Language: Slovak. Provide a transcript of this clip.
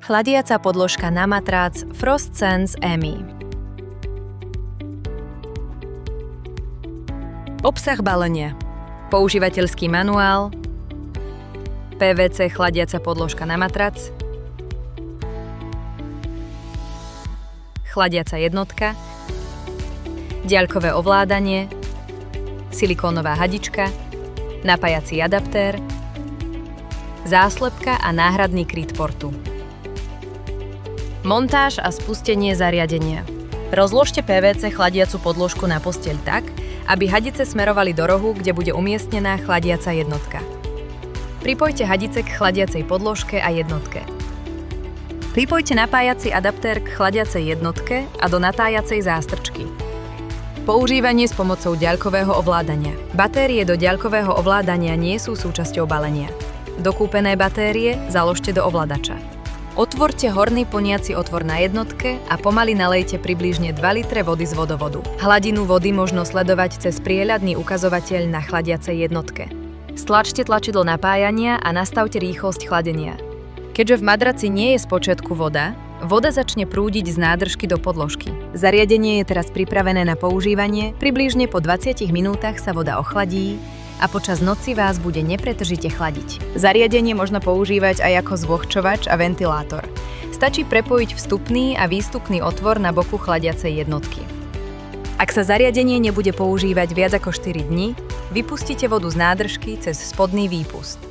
Chladiaca podložka na matrác FrostSense EMI. Obsah balenia. Používateľský manuál, PVC chladiaca podložka na matrac, chladiaca jednotka, diaľkové ovládanie, silikónová hadička, napájací adaptér, záslepka a náhradný kryt portu. Montáž a spustenie zariadenia. Rozložte PVC chladiacu podložku na posteľ tak, aby hadice smerovali do rohu, kde bude umiestnená chladiaca jednotka. Pripojte hadice k chladiacej podložke a jednotke. Pripojte napájací adaptér k chladiacej jednotke a do natájacej zástrčky. Používanie s pomocou diaľkového ovládania. Batérie do diaľkového ovládania nie sú súčasťou balenia. Dokúpené batérie založte do ovládača. Otvorte horný poniaci otvor na jednotke a pomaly nalejte približne 2 litre vody z vodovodu. Hladinu vody možno sledovať cez prieľadný ukazovateľ na chladiacej jednotke. Stlačte tlačidlo napájania a nastavte rýchlosť chladenia. Keďže v madraci nie je spočiatku voda, voda začne prúdiť z nádržky do podložky. Zariadenie je teraz pripravené na používanie, približne po 20 minútach sa voda ochladí a počas noci vás bude nepretržite chladiť. Zariadenie možno používať aj ako zvlhčovač a ventilátor. Stačí prepojiť vstupný a výstupný otvor na boku chladiacej jednotky. Ak sa zariadenie nebude používať viac ako 4 dni, vypustite vodu z nádržky cez spodný výpust.